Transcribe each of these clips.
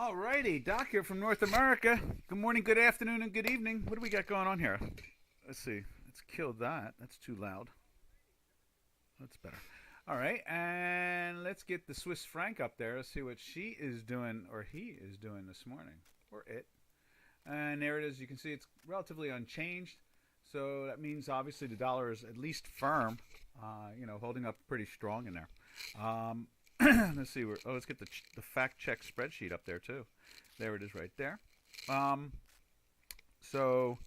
Alrighty, Doc here from North America. Good morning, good afternoon, and good evening. What do we got going on here? Let's see. Let's kill that. That's too loud. That's better. All right, and let's get the Swiss franc up there. Let's see what she is doing, or he is doing this morning, or it. And there it is. You can see it's relatively unchanged. So that means obviously the dollar is at least firm, holding up pretty strong in there. Um, let's see. Let's get the fact check spreadsheet up there too. There it is right there. Um, so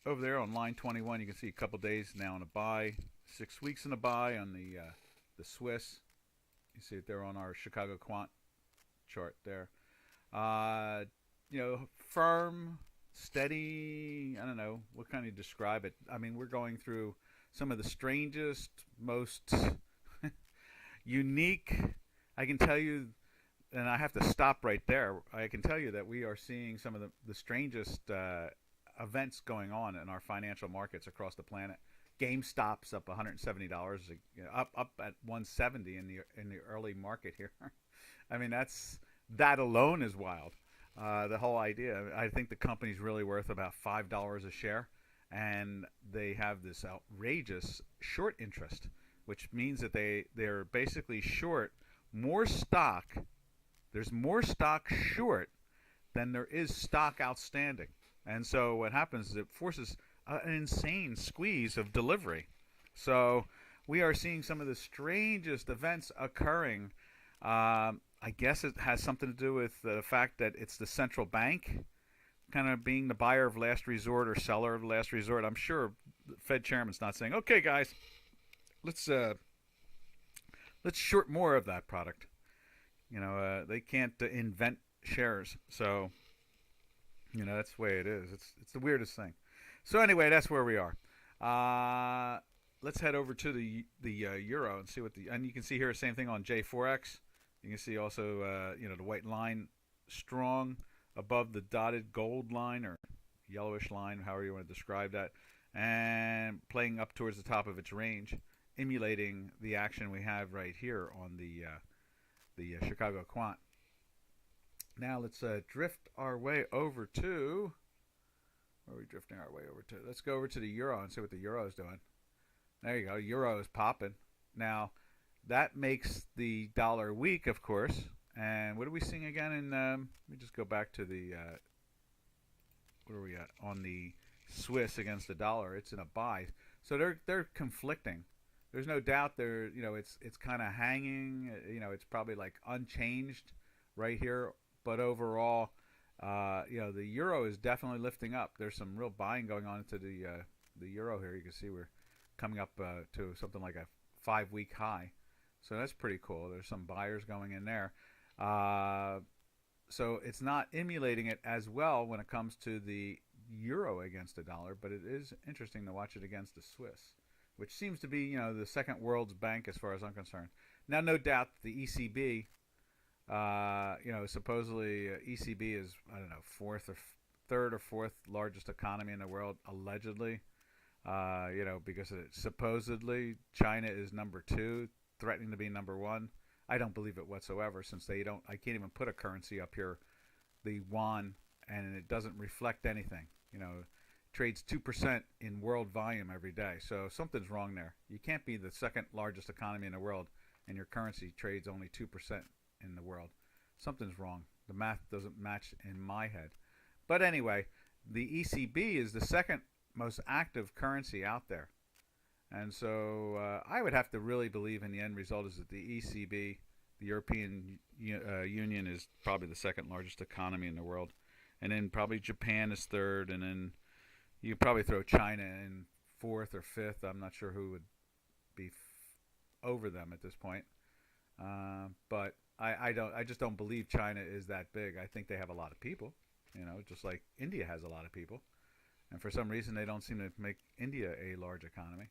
over there on line 21, you can see a couple days now in a buy, 6 weeks in a buy on the Swiss. You see it there on our Chicago quant chart there. Firm, steady. I don't know what kind of describe it. I mean, we're going through some of the strangest, most unique. I can tell you, and I have to stop right there. I can tell you that we are seeing some of the strangest events going on in our financial markets across the planet. GameStop's up $170, up at 170 in the early market here. I mean, that alone is wild. The whole idea. I think the company's really worth about $5 a share, and they have this outrageous short interest, which means that they're basically short more stock. There's more stock short than there is stock outstanding, and so what happens is it forces an insane squeeze of delivery. So we are seeing some of the strangest events occurring. I guess it has something to do with the fact that it's the central bank kind of being the buyer of last resort or seller of last resort. I'm sure the Fed chairman's not saying, "Okay, guys, let's short more of that product." They can't invent shares, so that's the way it is. It's the weirdest thing. So anyway, that's where we are. Let's head over to the euro and see and you can see here the same thing on J4X. You can see also the white line strong above the dotted gold line or yellowish line, however you want to describe that, and playing up towards the top of its range, emulating the action we have right here on the Chicago quant. Now let's drift our way over to. Where are we drifting our way over to? Let's go over to the euro and see what the euro is doing. There you go. Euro is popping. Now, that makes the dollar weak, of course. And what are we seeing again? Let me just go back to the. What are we at on the Swiss against the dollar? It's in a buy, so they're conflicting. There's no doubt it's kind of hanging. It's probably like unchanged right here, but overall, the euro is definitely lifting up. There's some real buying going on into the euro here. You can see we're coming up to something like a 5-week high. So that's pretty cool. There's some buyers going in there. So it's not emulating it as well when it comes to the euro against the dollar, but it is interesting to watch it against the Swiss, which seems to be, the second world's bank as far as I'm concerned. Now, no doubt the ECB, supposedly ECB is, I don't know, third or fourth largest economy in the world, allegedly. Because supposedly China is number 2, threatening to be number 1. I don't believe it whatsoever, since I can't even put a currency up here, the yuan, and it doesn't reflect anything. Trades 2% in world volume every day. So something's wrong there. You can't be the second largest economy in the world and your currency trades only 2% in the world. Something's wrong. The math doesn't match in my head. But anyway, the ECB is the second most active currency out there. And so I would have to really believe in the end result is that the ECB, the European Union, is probably the second largest economy in the world. And then probably Japan is third, and then you probably throw China in fourth or fifth. I'm not sure who would be over them at this point. But I just don't believe China is that big. I think they have a lot of people, just like India has a lot of people. And for some reason, they don't seem to make India a large economy.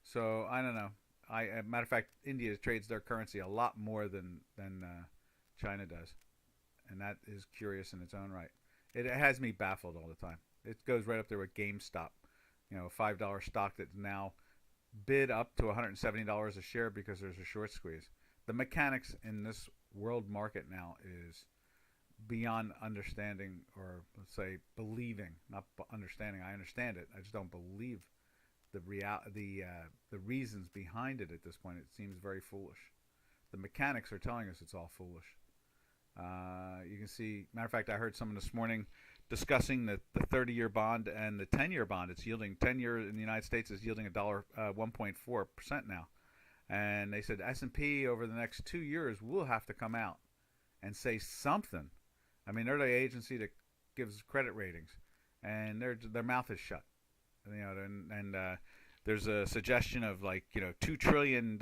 So I don't know. As a matter of fact, India trades their currency a lot more than China does, and that is curious in its own right. It has me baffled all the time. It goes right up there with GameStop, a $5 stock that's now bid up to $170 a share because there's a short squeeze. The mechanics in this world market now is beyond understanding, or let's say believing, not understanding. I understand it. I just don't believe the reasons behind it at this point. It seems very foolish. The mechanics are telling us it's all foolish. You can see, matter of fact, I heard someone this morning discussing the 30-year bond and the 10-year bond. It's yielding 10-year in the United States is yielding 1.4% now, and they said S&P over the next 2 years will have to come out and say something. I mean, they're the agency that gives credit ratings, and their mouth is shut. You know, and there's a suggestion of, like, you know, $2 trillion,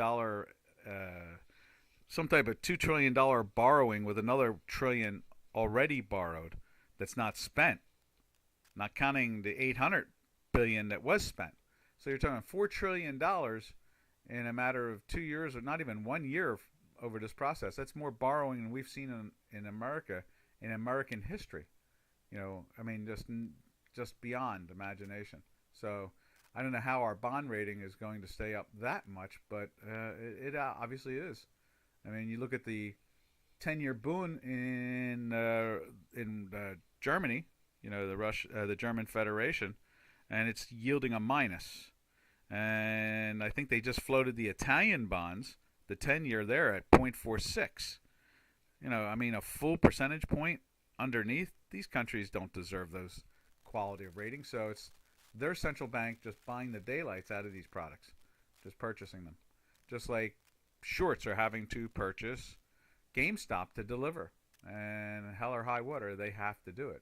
some type of $2 trillion borrowing with another trillion already borrowed that's not spent, not counting the 800 billion that was spent. So you're talking $4 trillion in a matter of 2 years, or not even 1 year over this process. That's more borrowing than we've seen in America in American history. You know, I mean, just beyond imagination. So I don't know how our bond rating is going to stay up that much, but it obviously is. I mean, you look at the 10-year Bund in Germany, you know, the German Federation, and it's yielding a minus. And I think they just floated the Italian bonds, the 10-year there at 0.46. You know, I mean, a full percentage point underneath. These countries don't deserve those quality of ratings. So it's their central bank just buying the daylights out of these products, just purchasing them. Just like shorts are having to purchase GameStop to deliver. And hell or high water, they have to do it.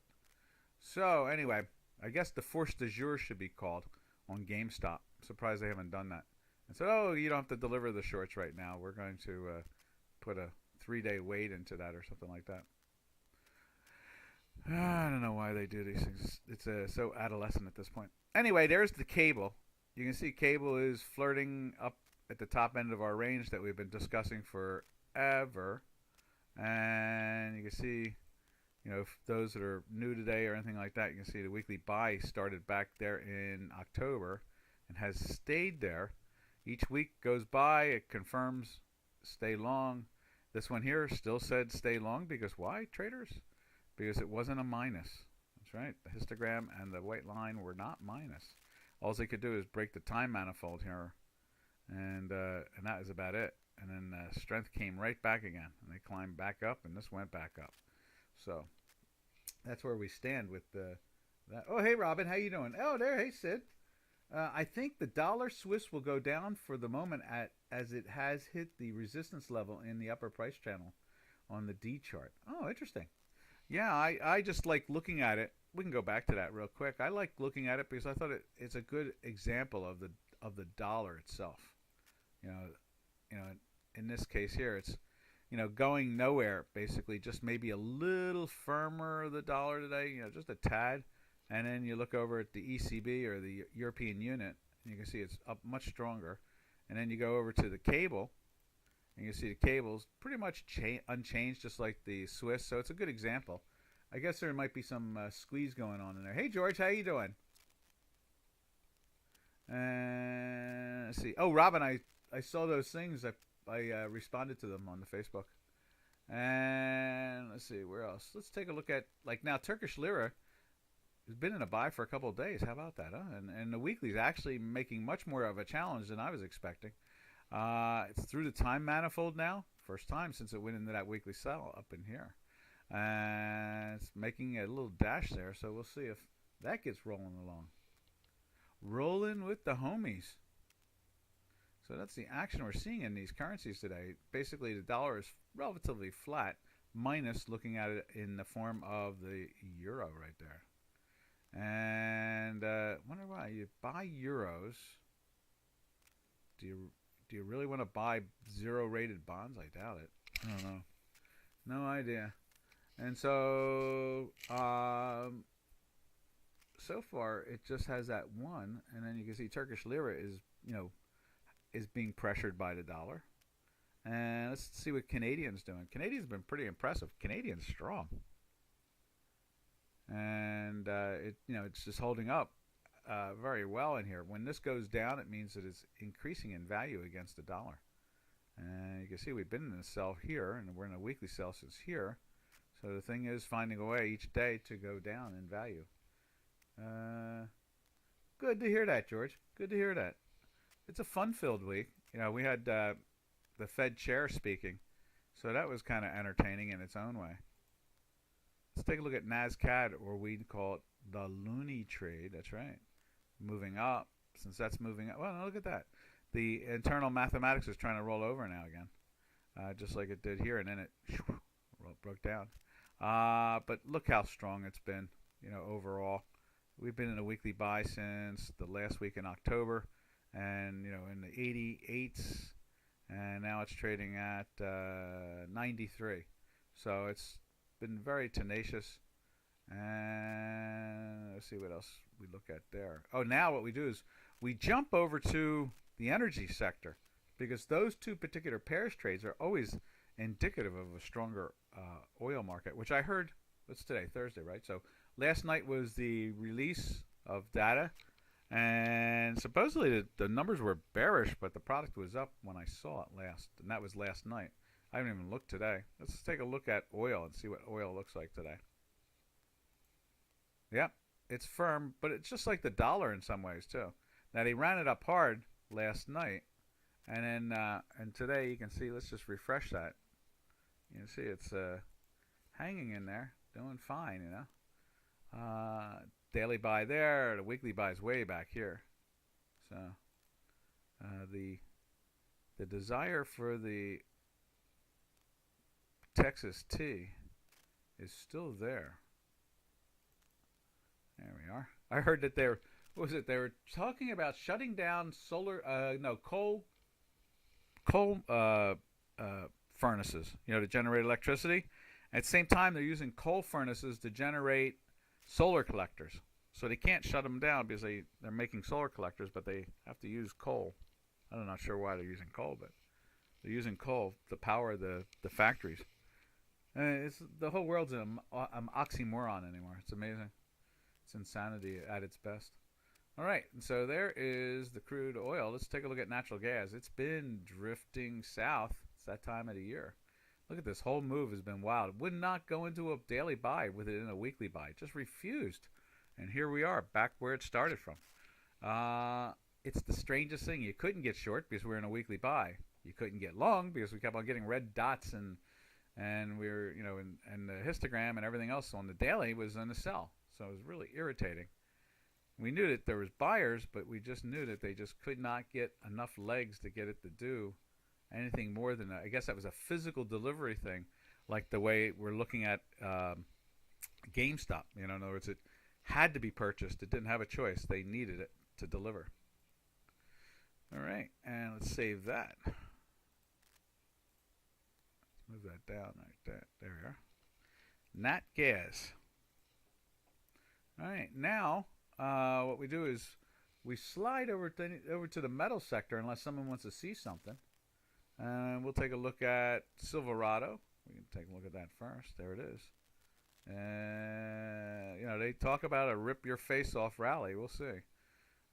So anyway, I guess the force de jour should be called on GameStop. I'm surprised they haven't done that. And said, oh, you don't have to deliver the shorts right now. We're going to put a 3-day wait into that or something like that. I don't know why they do these things. It's so adolescent at this point. Anyway, there's the cable. You can see cable is flirting up at the top end of our range that we've been discussing forever. And you can see, you know, if those that are new today or anything like that, you can see the weekly buy started back there in October and has stayed there. Each week goes by, it confirms stay long. This one here still said stay long because why, traders? Because it wasn't a minus. That's right. The histogram and the white line were not minus. All they could do is break the time manifold here, and that is about it. And then strength came right back again, and they climbed back up, and this went back up. So that's where we stand with that. Oh, hey, Robin, how you doing? Oh, there, hey, Sid. I think the dollar Swiss will go down for the moment as it has hit the resistance level in the upper price channel on the D chart. Oh, interesting. Yeah, I just like looking at it. We can go back to that real quick. I like looking at it because I thought it's a good example of the dollar itself. You know, in this case here, it's, you know, going nowhere, basically, just maybe a little firmer, the dollar today, you know, just a tad. And then you look over at the ECB or the European unit, and you can see it's up much stronger. And then you go over to the cable, and you see the cable's pretty much unchanged, just like the Swiss. So it's a good example. I guess there might be some squeeze going on in there. Hey, George, how you doing? Let's see. Oh, Robin, I saw those things. I responded to them on the Facebook. And let's see, where else? Let's take a look at, like, now Turkish lira has been in a buy for a couple of days. How about that, huh? And the weekly is actually making much more of a challenge than I was expecting. It's through the time manifold now. First time since it went into that weekly sell up in here. And it's making a little dash there, so we'll see if that gets rolling along. Rolling with the homies. So that's the action we're seeing in these currencies today. Basically, the dollar is relatively flat, minus looking at it in the form of the euro right there. And wonder why you buy euros. Do you really want to buy zero-rated bonds? I doubt it. I don't know. No idea. And so so far it just has that one, and then you can see Turkish lira is, you know, is being pressured by the dollar. And let's see what Canadian's doing. Canadian's been pretty impressive. Canadian's strong. And it's just holding up very well in here. When this goes down, it means that it's increasing in value against the dollar. And you can see we've been in a sell here, and we're in a weekly sell since here. So the thing is finding a way each day to go down in value. Good to hear that, George. Good to hear that. It's a fun-filled week. We had the Fed chair speaking, so that was kind of entertaining in its own way. Let's take a look at NASCAD, or we call it the loony trade. That's right. Moving up. Since that's moving up. Well, no, look at that. The internal mathematics is trying to roll over now again. Just like it did here, and then it broke down. But look how strong it's been, overall. We've been in a weekly buy since the last week in October, and, in the 88s, and now it's trading at 93. So it's been very tenacious. And let's see what else we look at there. Oh, now what we do is we jump over to the energy sector, because those two particular pairs trades are always indicative of a stronger oil market, which I heard, what's today, Thursday, right? So last night was the release of data, and supposedly the numbers were bearish, but the product was up when I saw it last, and that was last night. I haven't even looked today. Let's take a look at oil and see what oil looks like today. Yep, it's firm, but it's just like the dollar in some ways too. Now they ran it up hard last night, and then and today you can see. Let's just refresh that. You can see it's hanging in there, doing fine. Daily buy there. The weekly buy is way back here. So the desire for the Texas T is still there. There we are. I heard that they were talking about shutting down coal furnaces, to generate electricity. At the same time, they're using coal furnaces to generate solar collectors. So they can't shut them down because they're making solar collectors, but they have to use coal. I'm not sure why they're using coal, but they're using coal to power the factories. The whole world's an oxymoron anymore. It's amazing. It's insanity at its best. All right, and so there is the crude oil. Let's take a look at natural gas. It's been drifting south. It's that time of the year. Look at this. Whole move has been wild. It would not go into a daily buy with it in a weekly buy. It just refused. And here we are, back where it started from. It's the strangest thing. You couldn't get short because we're in a weekly buy. You couldn't get long because we kept on getting red dots and we're, and the histogram and everything else on the daily was in the sell. So it was really irritating. We knew that there was buyers, but we just knew that they just could not get enough legs to get it to do anything more than that. I guess that was a physical delivery thing, like the way we're looking at GameStop. In other words, it had to be purchased. It didn't have a choice. They needed it to deliver. All right, and let's save that. Let's move that down like that. There we are. Nat gas. All right, now what we do is we slide over to the metal sector unless someone wants to see something. And we'll take a look at Silverado. We can take a look at that first. There it is. They talk about a rip your face off rally. We'll see.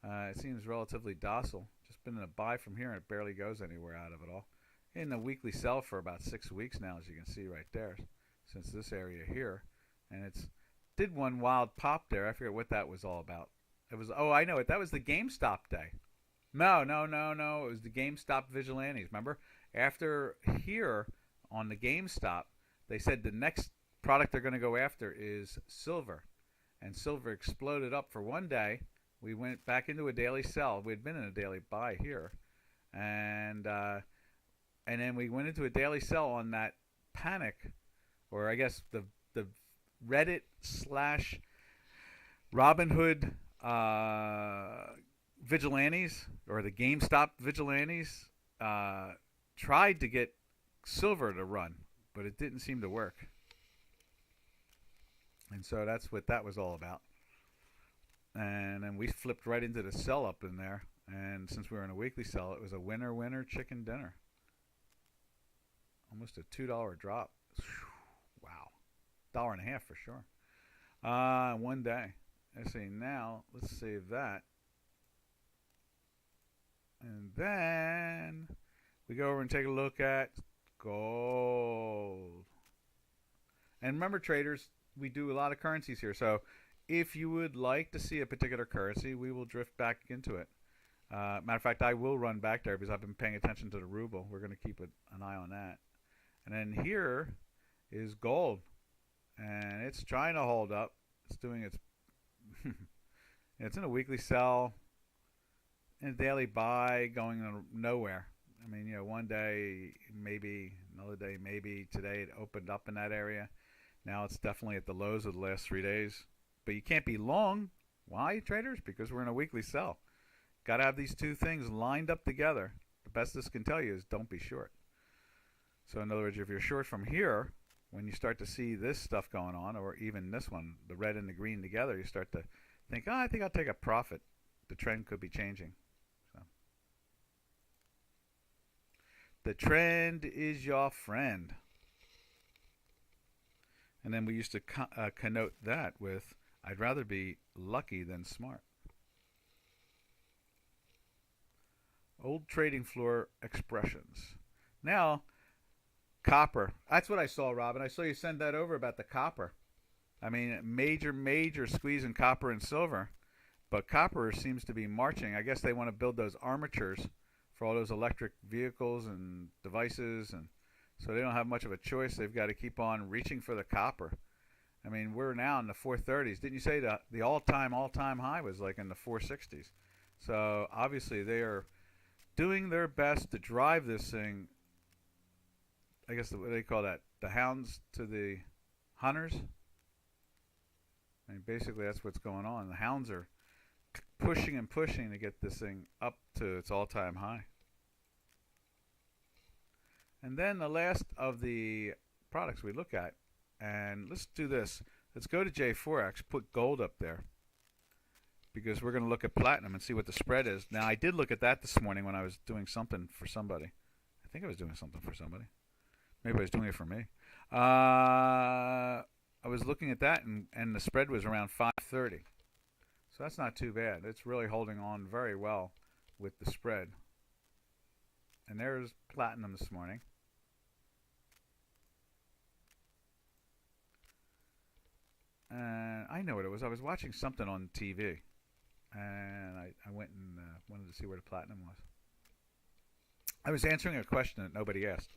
It seems relatively docile. Just been in a buy from here, and it barely goes anywhere out of it all. In the weekly sell for about 6 weeks now, as you can see right there, since this area here. And it's did one wild pop there. I forget what that was all about. It was, oh, I know it. That was the GameStop day. No. It was the GameStop vigilantes. Remember? After here on the GameStop, they said the next product they're going to go after is silver. And silver exploded up for one day. We went back into a daily sell. We had been in a daily buy here. And then we went into a daily sell on that panic, or I guess the Reddit / Robinhood vigilantes, or the GameStop vigilantes, tried to get silver to run, but it didn't seem to work. And so that's what that was all about. And then we flipped right into the sell up in there. And since we were in a weekly sell, it was a winner chicken dinner. Almost a $2 drop. Wow. $1.50 for sure. One day. I see. Now let's save that. And then we go over and take a look at gold. And remember, traders, we do a lot of currencies here. So if you would like to see a particular currency, we will drift back into it. Matter of fact, I will run back there because I've been paying attention to the ruble. We're going to keep an eye on that. And then here is gold. And it's trying to hold up. It's doing its... it's in a weekly sell, in a daily buy, going nowhere. I mean, one day maybe, another day maybe. Today it opened up in that area. Now it's definitely at the lows of the last 3 days. But you can't be long. Why, traders? Because we're in a weekly sell. Got to have these two things lined up together. The best this can tell you is don't be short. So in other words, if you're short from here, when you start to see this stuff going on, or even this one, the red and the green together, you start to think, I think I'll take a profit. The trend could be changing. So the trend is your friend. And then we used to connote that with, I'd rather be lucky than smart. Old trading floor expressions. Now, copper. That's what I saw, Robin. I saw you send that over about the copper. I mean, major squeeze in copper and silver. But copper seems to be marching. I guess they want to build those armatures for all those electric vehicles and devices. And so they don't have much of a choice. They've got to keep on reaching for the copper. I mean, we're now in the 430s. Didn't you say the all-time high was like in the 460s? So obviously they are doing their best to drive this thing. I guess what they call that, the hounds to the hunters. I mean, basically that's what's going on. The hounds are pushing and pushing to get this thing up to its all-time high. And then the last of the products we look at, and let's do this. Let's go to J4X, put gold up there, because we're going to look at platinum and see what the spread is. Now, I did look at that this morning when I was doing something for somebody. I think I was doing something for somebody. Maybe I was doing it for me. I was looking at that, and the spread was around 530. So that's not too bad. It's really holding on very well with the spread. And there's platinum this morning. And I know what it was. I was watching something on TV. And I went and wanted to see where the platinum was. I was answering a question that nobody asked.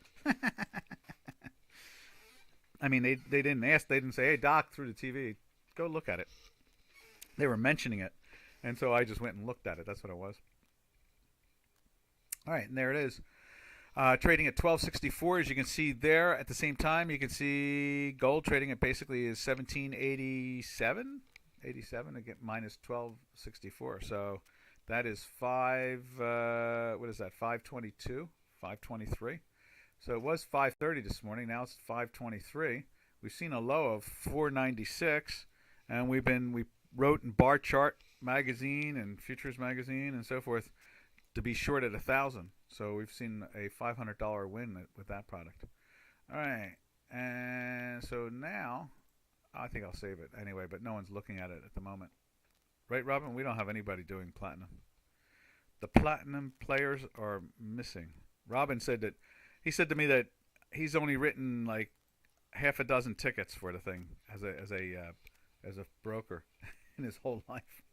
I mean, they didn't ask. They didn't say, hey, Doc, through the TV, go look at it. They were mentioning it. And so I just went and looked at it. That's what it was. All right, and there it is. Trading at 1264, as you can see there. At the same time, you can see gold trading at basically is 1787. 87 again, minus 1264. So that is what is that, 522, 523. So it was 530 this morning. Now it's 523. We've seen a low of 496, and we wrote in Bar Chart magazine and Futures magazine and so forth to be short at 1,000. So we've seen a $500 win with that product. All right, and so now I think I'll save it anyway, but no one's looking at it at the moment. Right, Robin? We don't have anybody doing platinum. The platinum players are missing. Robin said that, he said to me that he's only written like half a dozen tickets for the thing as a broker in his whole life.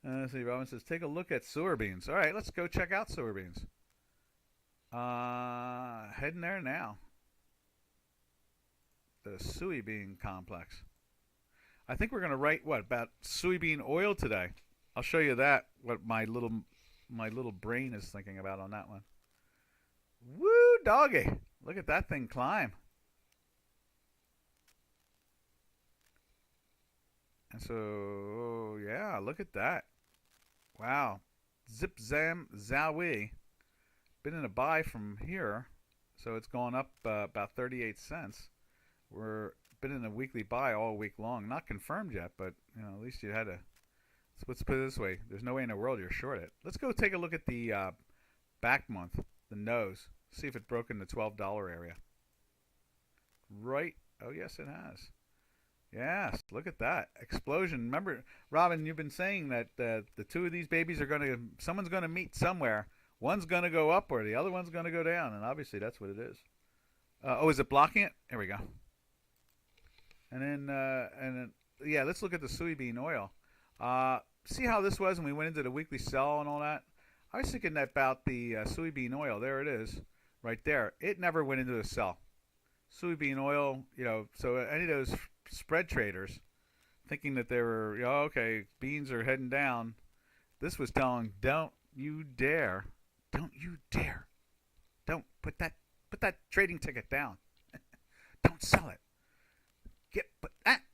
Let's see, Robin says, take a look at sewer beans. All right, let's go check out sewer beans. Heading there now. The soybean complex. I think we're going to write, about soybean oil today. I'll show you that, what my little brain is thinking about on that one. Woo, doggy. Look at that thing climb. And so, yeah, look at that. Wow. Zip, zam, zowie. Been in a buy from here. So it's gone up about 38 cents. We're been in a weekly buy all week long. Not confirmed yet, but at least you had to. Let's put it this way. There's no way in the world you're short it. Let's go take a look at the back month, the nose. See if it broke in the $12 area. Right. Oh, yes, it has. Yes, look at that. Explosion. Remember, Robin, you've been saying that the two of these babies are someone's going to meet somewhere. One's going to go up or the other one's going to go down, and obviously that's what it is. Oh, is it blocking it? Here we go. And then yeah, let's look at the soybean oil. See how this was when we went into the weekly sell and all that. I was thinking about the soybean oil. There it is, right there. It never went into the sell. Soybean oil, so any of those spread traders thinking that they were, okay, beans are heading down. This was telling, don't you dare, don't put that trading ticket down. Don't sell it.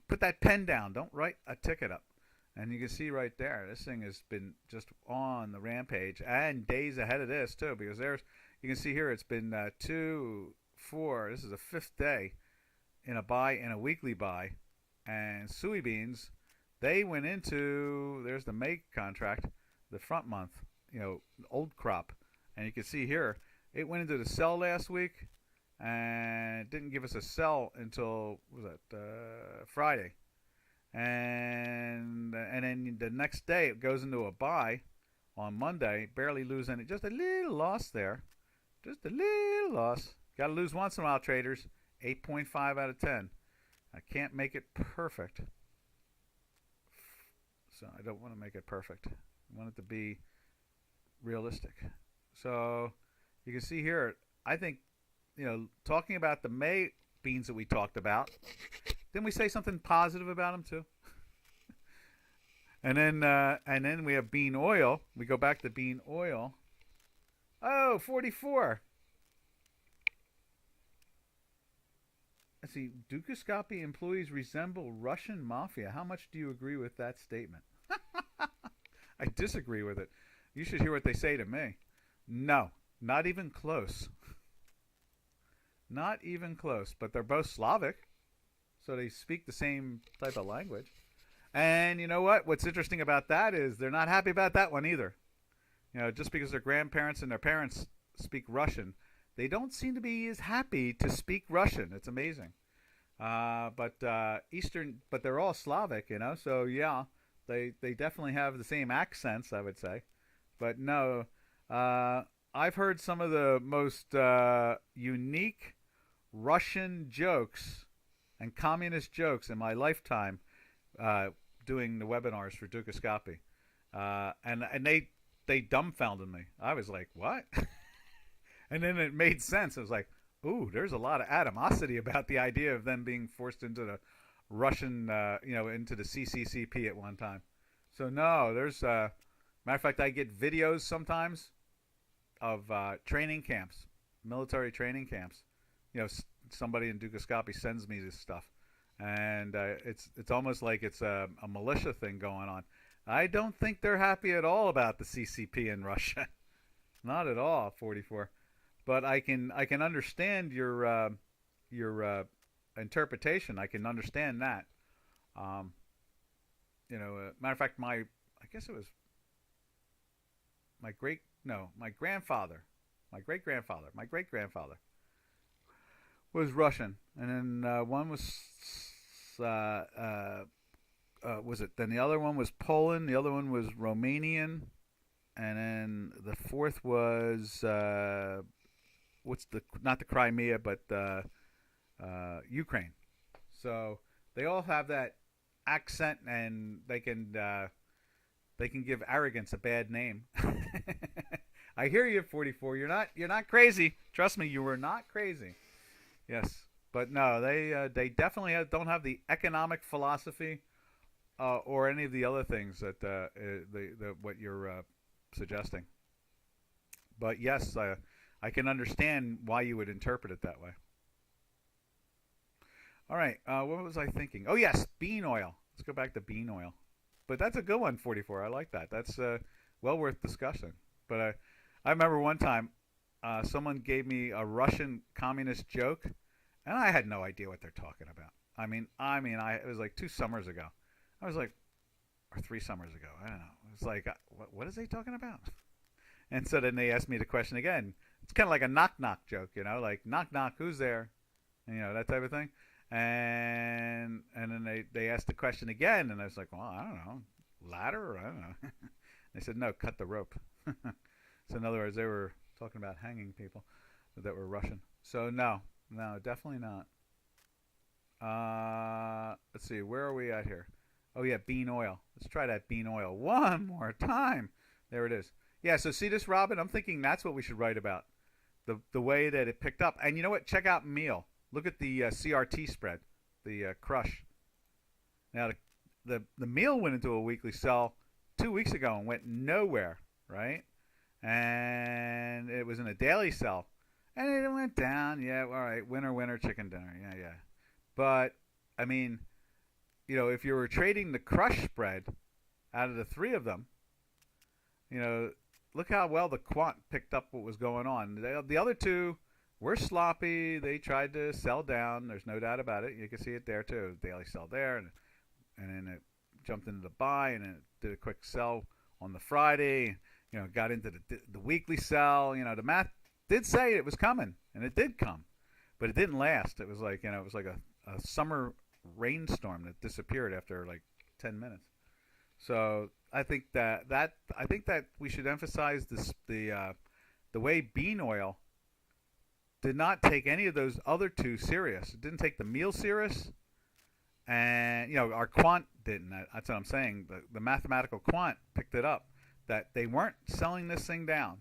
Put that pen down. Don't write a ticket up. And you can see right there, this thing has been just on the rampage, and days ahead of this too, because you can see here it's been 2, 4. This is the 5th day in a buy, in a weekly buy, and soybeans, they went into, there's the May contract, the front month, old crop, and you can see here it went into the sell last week, and it didn't give us a sell until Friday. And then the next day it goes into a buy on Monday, barely losing it, just a little loss there, just a little loss. Got to lose once in a while, traders. 8.5 out of 10. I can't make it perfect, so I don't want to make it perfect. I want it to be realistic. So you can see here, I think, talking about the May beans that we talked about, didn't we say something positive about them too? And then we have bean oil. We go back to bean oil. Oh, 44. Let's see. Dukascopy employees resemble Russian mafia. How much do you agree with that statement? I disagree with it. You should hear what they say to me. No, not even close. Not even close. But they're both Slavic, so they speak the same type of language. And you know what? What's interesting about that is they're not happy about that one either. Just because their grandparents and their parents speak Russian, they don't seem to be as happy to speak Russian. It's amazing. But they're all Slavic, so yeah, they definitely have the same accents, I would say. But no, I've heard some of the most unique Russian jokes and communist jokes in my lifetime doing the webinars for Dukascopy. And they dumbfounded me. I was like, what? And then it made sense. I was like, ooh, there's a lot of animosity about the idea of them being forced into the Russian, into the CCCP at one time. So no, there's, matter of fact, I get videos sometimes of training camps, military training camps. Somebody in Dukascopy sends me this stuff, and it's almost like it's a militia thing going on. I don't think they're happy at all about the CCP in Russia. Not at all, 44. But I can understand your interpretation. I can understand that. Matter of fact, I guess it was my great grandfather was Russian, and then one was it? Then the other one was Poland. The other one was Romanian, and then the fourth was not the Crimea, but Ukraine. So they all have that accent, and they can give arrogance a bad name. I hear you, 44. You're not crazy. Trust me, you were not crazy. Yes, but no, they definitely don't have the economic philosophy or any of the other things that what you're suggesting. But yes, I can understand why you would interpret it that way. All right, what was I thinking? Oh yes, bean oil. Let's go back to bean oil. But that's a good one, 44. I like that. That's well worth discussing. But I remember one time someone gave me a Russian communist joke, and I had no idea what they're talking about. It was like 2 summers ago. I was like, or 3 summers ago. I don't know. It was like, what is he talking about? And so then they asked me the question again. It's kind of like a knock-knock joke, like knock-knock, who's there? And, that type of thing. And then they asked the question again, and I was like, well, I don't know, ladder? I don't know. They said, no, cut the rope. So in other words, they were talking about hanging people that were Russian. So no, definitely not. Let's see, where are we at here? Oh yeah, bean oil. Let's try that bean oil one more time. There it is. Yeah, so see this, Robin? I'm thinking that's what we should write about. The way that it picked up. And you know what? Check out meal. Look at the CRT spread, the crush. Now, the meal went into a weekly sell 2 weeks ago and went nowhere, right? And it was in a daily sell. And it went down. Yeah, all right. Winner, winner, chicken dinner. Yeah, yeah. But, I mean, if you were trading the crush spread out of the three of them, look how well the quant picked up what was going on. The other two were sloppy. They tried to sell down. There's no doubt about it. You can see it there, too. Daily sell there, and then it jumped into the buy, and it did a quick sell on the Friday. Got into the weekly sell. The math did say it was coming, and it did come, but it didn't last. It was like a summer rainstorm that disappeared after like 10 minutes. So I think that we should emphasize the way bean oil did not take any of those other two serious. It didn't take the meal serious, and our quant didn't. That's what I'm saying. The mathematical quant picked it up that they weren't selling this thing down,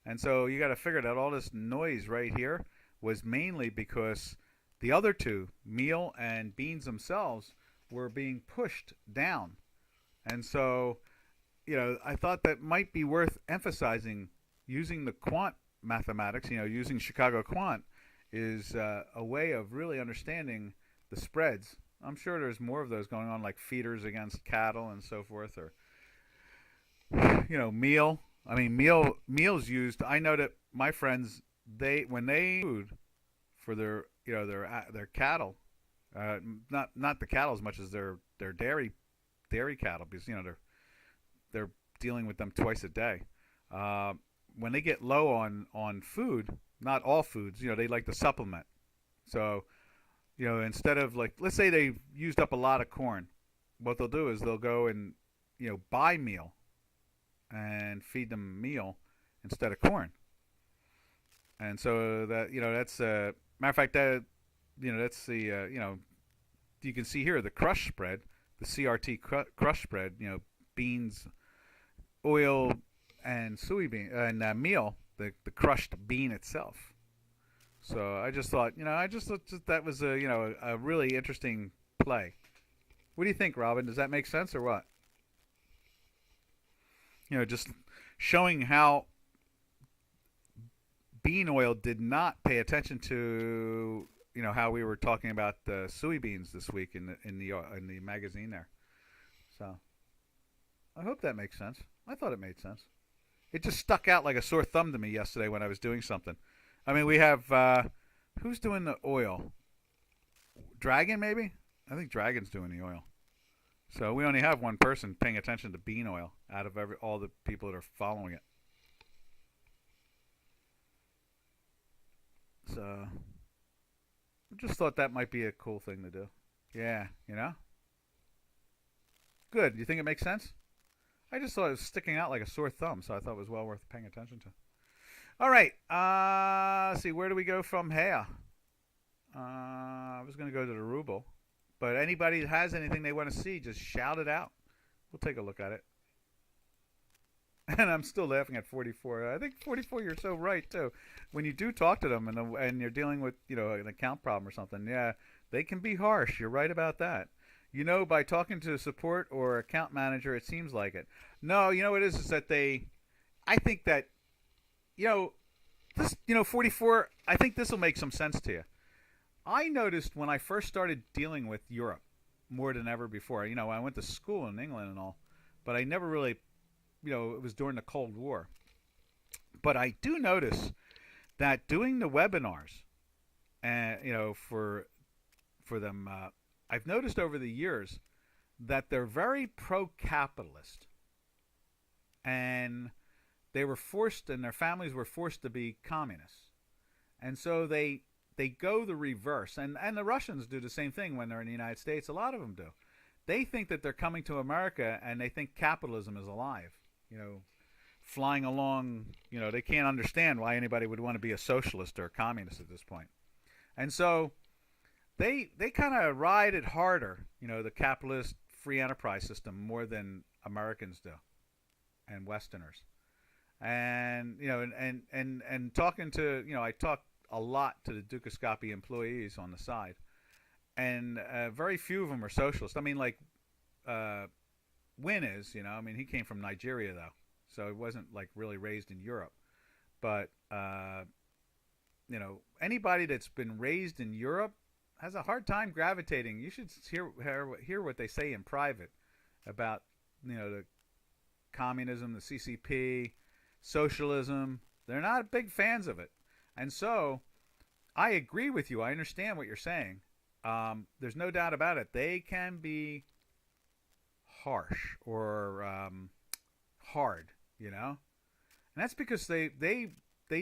and so you got to figure that all this noise right here was mainly because the other two, meal and beans themselves, were being pushed down. And so, I thought that might be worth emphasizing. Using the quant mathematics, using Chicago quant is a way of really understanding the spreads. I'm sure there's more of those going on, like feeders against cattle and so forth, or meal. I mean, meal's used. I know that my friends, when they food for their cattle, not the cattle as much as their dairy cattle, because they're dealing with them twice a day. When they get low on food, not all foods, they like to supplement. So, instead of let's say they used up a lot of corn, what they'll do is they'll go and buy meal and feed them meal instead of corn. And so that's matter of fact, that's the you can see here the crush spread, the CRT crush spread, beans, oil, and soybean and meal, the crushed bean itself. So I just thought, that was a really interesting play. What do you think, Robin? Does that make sense or what? Just showing how bean oil did not pay attention to how we were talking about the soybeans this week in the magazine there. So I hope that makes sense. I thought it made sense. It just stuck out like a sore thumb to me yesterday when I was doing something. I mean, we have who's doing the oil? Dragon, maybe? I think Dragon's doing the oil. So we only have one person paying attention to bean oil out of all the people that are following it. So I just thought that might be a cool thing to do. Yeah, Good. You think it makes sense? I just thought it was sticking out like a sore thumb, so I thought it was well worth paying attention to. All right. Let's see. Where do we go from here? I was going to go to the ruble. But anybody that has anything they want to see, just shout it out. We'll take a look at it. And I'm still laughing at 44. I think 44, you're so right, too. When you do talk to them and you're dealing with, an account problem or something, yeah, they can be harsh. You're right about that. By talking to a support or account manager, it seems like it. No, what it is that I think that, this, 44, I think this will make some sense to you. I noticed when I first started dealing with Europe more than ever before. I went to school in England and all, but I never really, it was during the Cold War. But I do notice that doing the webinars, for them, I've noticed over the years that they're very pro-capitalist, and they were forced, and their families were forced to be communists, and so they go the reverse, and the Russians do the same thing when they're in the United States. A lot of them do. They think that they're coming to America, and they think capitalism is alive, flying along. They can't understand why anybody would want to be a socialist or a communist at this point, and so they kind of ride it harder, the capitalist free enterprise system more than Americans do and Westerners. And and talking to I talk a lot to the Dukascopy employees on the side, and very few of them are socialists. I mean, like Win is, I mean, he came from Nigeria though, so he wasn't like really raised in Europe. But anybody that's been raised in Europe has a hard time gravitating. You should hear what they say in private about the communism, the CCP, socialism. They're not big fans of it, and so I agree with you. I understand what you're saying. There's no doubt about it. They can be harsh or hard, and that's because they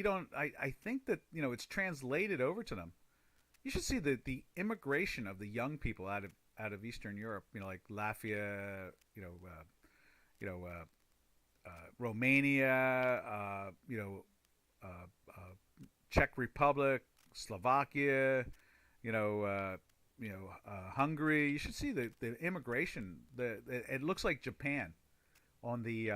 don't. I think that it's translated over to them. You should see the immigration of the young people out of Eastern Europe. Like Latvia, Romania, Czech Republic, Slovakia, Hungary. You should see the immigration. It looks like Japan on the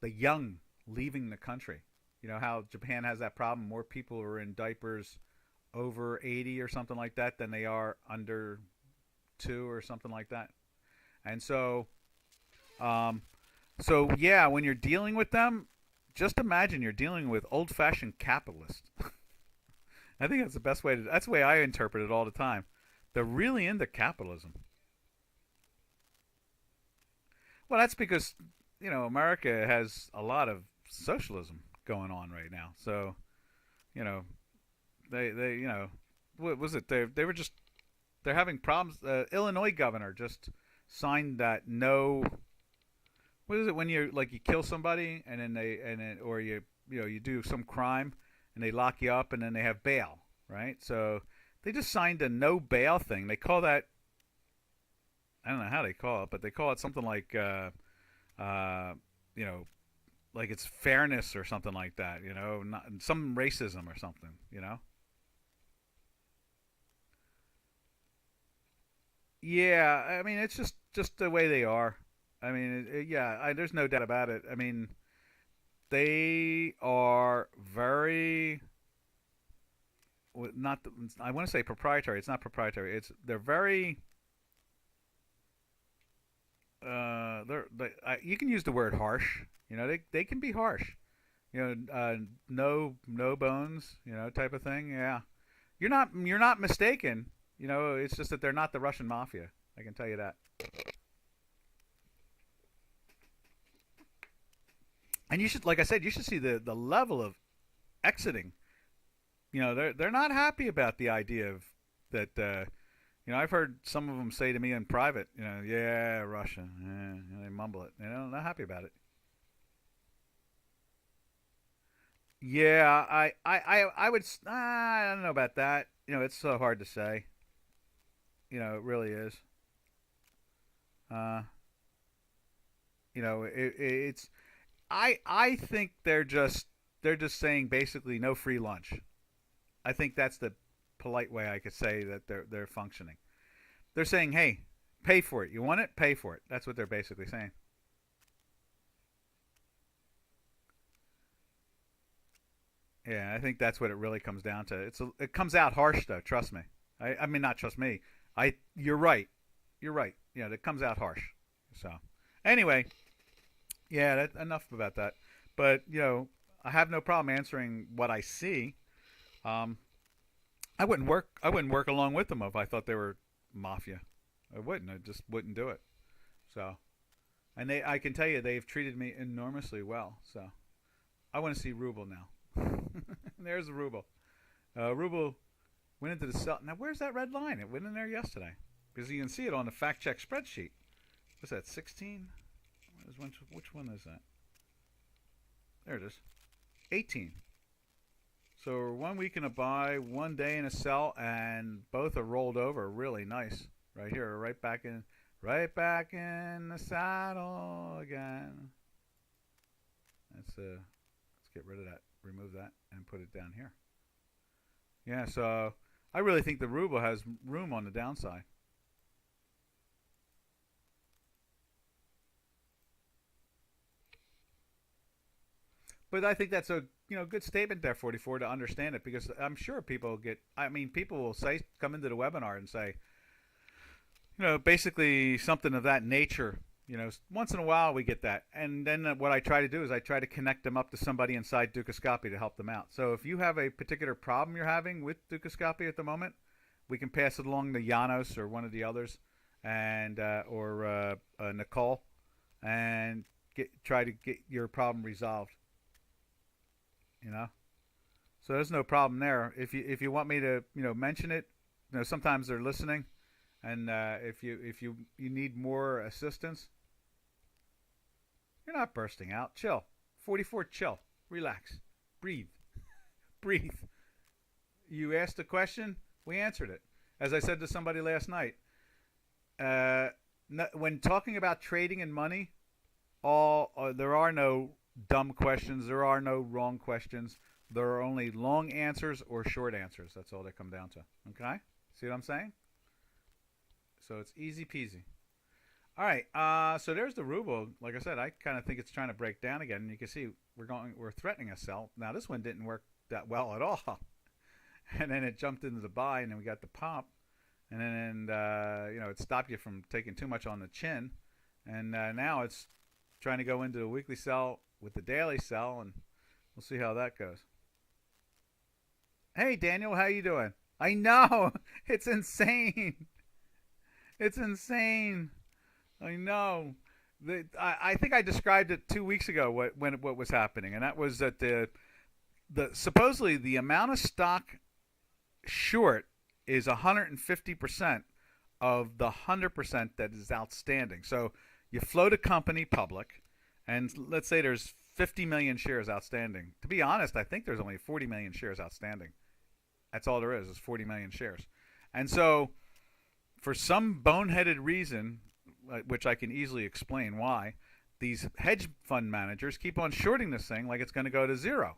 young leaving the country. You know how Japan has that problem. More people are in diapers over 80 or something like that than they are under 2 or something like that. And so yeah, when you're dealing with them, just imagine you're dealing with old-fashioned capitalists. I think that's the best way that's the way I interpret it all the time. They're really into capitalism. Well, that's because, America has a lot of socialism going on right now. So, they what was it? They're having problems. Illinois governor just signed that no. What is it when you kill somebody and then or you do some crime and they lock you up and then they have bail, right? So they just signed a no bail thing. They call that, I don't know how they call it, but they call it something like like it's fairness or something like that, not some racism or something, Yeah, I mean it's just the way they are. I mean, yeah, there's no doubt about it. I mean, they are very not. I want to say proprietary. It's not proprietary. They're very. You can use the word harsh. They can be harsh. No bones. Type of thing. Yeah, you're not mistaken. It's just that they're not the Russian mafia. I can tell you that. And you should, like I said, you should see the level of exiting. They're not happy about the idea of that. I've heard some of them say to me in private, yeah, Russia. Yeah, they mumble it. Not happy about it. Yeah, I would. I don't know about that. It's so hard to say. It really is. Uh, it's. I think they're just saying basically no free lunch. I think that's the polite way I could say that they're functioning. They're saying, "Hey, pay for it. You want it? Pay for it." That's what they're basically saying. Yeah, I think that's what it really comes down to. It comes out harsh though. Trust me. I mean, not trust me. You're right. You're right. It comes out harsh. So anyway, yeah, enough about that. But I have no problem answering what I see. Um, I wouldn't work. I wouldn't work along with them if I thought they were mafia. I wouldn't. I just wouldn't do it. So, and I can tell you, they've treated me enormously well. So, I want to see Ruble now. There's the Ruble. Ruble went into the cell. Now, where's that red line? It went in there yesterday because you can see it on the fact check spreadsheet. What's that? 16. Which one is that? There it is. 18. So 1 week in a buy, 1 day in a sell, and both are rolled over. Really nice. Right here, right back in the saddle again. Let's get rid of that. Remove that and put it down here. Yeah. So I really think the ruble has room on the downside. But I think that's a good statement there, 44, to understand it, because I'm sure people get. I mean, people will say, come into the webinar and say, basically something of that nature. Once in a while we get that, and then what I try to do is I try to connect them up to somebody inside Dukascopy to help them out. So if you have a particular problem you're having with Dukascopy at the moment, we can pass it along to Janos or one of the others, and or Nicole, and try to get your problem resolved. So there's no problem there. If you want me to mention it, sometimes they're listening, and if you need more assistance, you're not bursting out. Chill. 44, chill. Relax. Breathe. Breathe. You asked a question, we answered it. As I said to somebody last night, when talking about trading and money, there are no dumb questions. There are no wrong questions. There are only long answers or short answers. That's all they come down to. Okay? See what I'm saying? So it's easy peasy. All right. So there's the ruble. Like I said, I kind of think it's trying to break down again. And you can see we're threatening a sell. Now this one didn't work that well at all. And then it jumped into the buy, and then we got the pop, and then it stopped you from taking too much on the chin, and now it's trying to go into the weekly sell with the daily sell, and we'll see how that goes. Hey Daniel, how you doing? I know, it's insane. It's insane. I know. I think I described it 2 weeks ago what was happening, and that was that the supposedly the amount of stock short is 150% of the 100% that is outstanding. So you float a company public, and let's say there's 50 million shares outstanding. To be honest, I think there's only 40 million shares outstanding. That's all there is 40 million shares. And so for some boneheaded reason, which I can easily explain why, these hedge fund managers keep on shorting this thing like it's going to go to zero.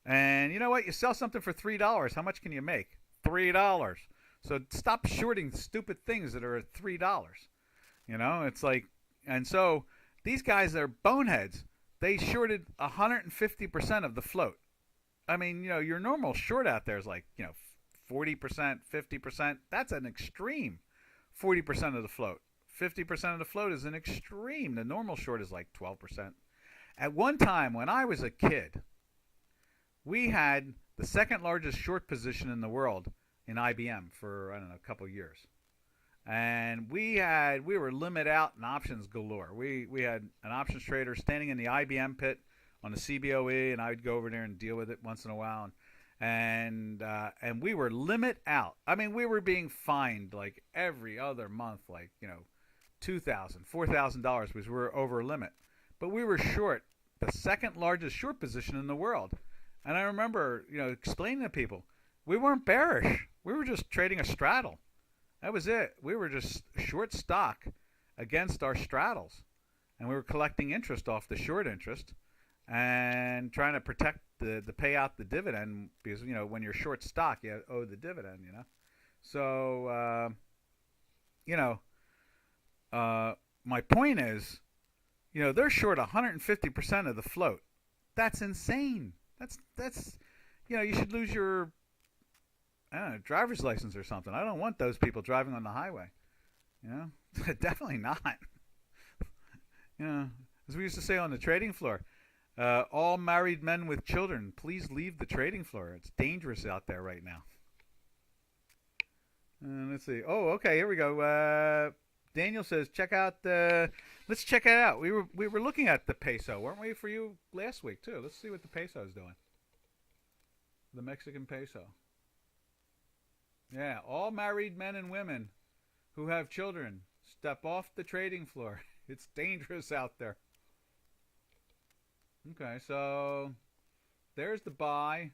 And you know what? You sell something for $3. How much can you make? $3. So stop shorting stupid things that are at $3. It's like, and so these guys are boneheads. They shorted 150% of the float. I mean, your normal short out there is like, 40%, 50%. That's an extreme. 40% of the float. 50% of the float is an extreme. The normal short is like 12%. At one time when I was a kid, we had the second largest short position in the world in IBM for, I don't know, a couple of years. And we were limit out and options galore. We had an options trader standing in the IBM pit on the CBOE, and I would go over there and deal with it once in a while. And we were limit out. I mean, we were being fined like every other month, like, $2,000, $4,000 because we were over limit. But we were short the second largest short position in the world. And I remember, explaining to people, we weren't bearish. We were just trading a straddle. That was it. We were just short stock against our straddles. And we were collecting interest off the short interest and trying to protect the pay out the dividend because, when you're short stock, you owe the dividend, So, my point is, they're short 150% of the float. That's insane. That's you should lose your, I don't know, driver's license or something. I don't want those people driving on the highway. Definitely not. As we used to say on the trading floor, all married men with children, please leave the trading floor. It's dangerous out there right now. Let's see. Oh, okay, here we go. Daniel says, let's check it out. We were looking at the peso, weren't we, for you last week too? Let's see what the peso is doing. The Mexican peso. Yeah, all married men and women who have children, step off the trading floor. It's dangerous out there. Okay, so there's the buy.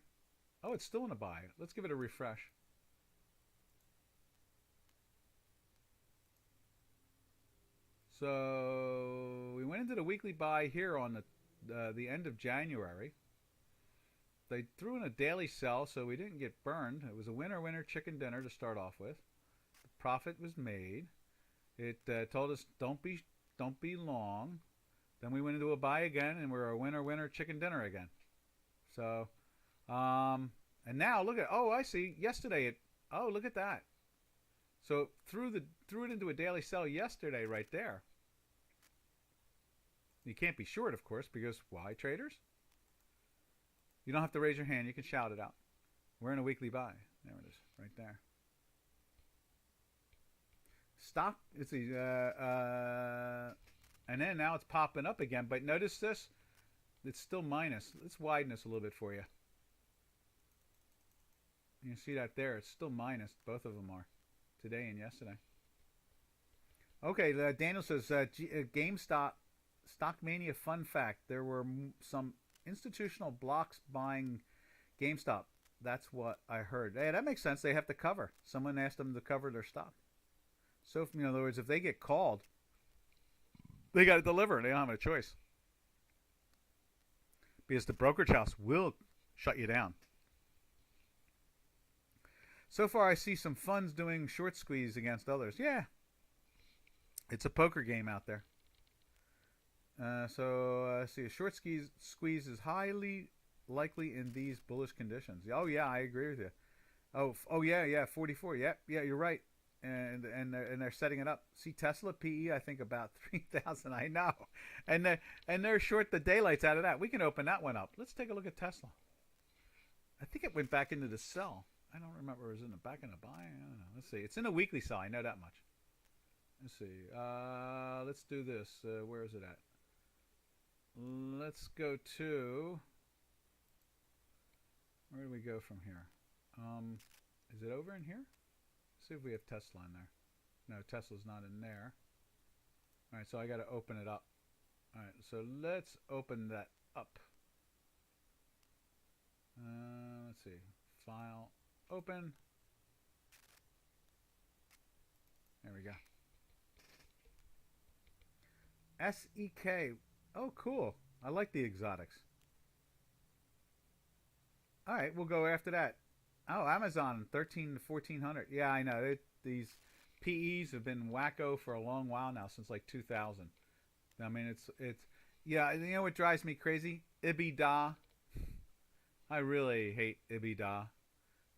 Oh, it's still in a buy. Let's give it a refresh. So we went into the weekly buy here on the end of January, they threw in a daily sell, so we didn't get burned. It was a winner chicken dinner to start off with. The profit was made. It told us don't be long. Then we went into a buy again, and we're a winner chicken dinner again. So, and now look at, oh, I see. Yesterday oh, look at that. So threw it into a daily sell yesterday right there. You can't be short, of course, because why, traders? You don't have to raise your hand. You can shout it out. We're in a weekly buy. There it is, right there. Stock, let's see, and then now it's popping up again. But notice this. It's still minus. Let's widen this a little bit for you. You can see that there. It's still minus. Both of them are. Today and yesterday. Okay, Daniel says, GameStop, Stockmania fun fact. There were some institutional blocks buying GameStop. That's what I heard. Hey, that makes sense. They have to cover. Someone asked them to cover their stock. So, in other words, if they get called, they got to deliver. They don't have a choice. Because the brokerage house will shut you down. So far, I see some funds doing short squeeze against others. Yeah. It's a poker game out there. So, see, a short squeeze is highly likely in these bullish conditions. Oh, yeah, I agree with you. Oh, yeah, 44. Yeah, you're right. And they're setting it up. See, Tesla PE, I think about 3,000. I know, and they're short the daylights out of that. We can open that one up. Let's take a look at Tesla. I think it went back into the sell. I don't remember. It was in the back in the buy. I don't know. Let's see. It's in a weekly sell. I know that much. Let's see. Let's do this. Where is it at? Let's go to. Where do we go from here? Is it over in here? See if we have Tesla in there. No, Tesla's not in there. All right, so I got to open it up. All right, so let's open that up. Let's see. File, open. There we go. SEK. Oh, cool. I like the exotics. All right, we'll go after that. Oh, Amazon, 13 to 1400. Yeah, I know. These PEs have been wacko for a long while now, since like 2000. I mean, it's yeah. You know what drives me crazy? EBITDA. I really hate EBITDA.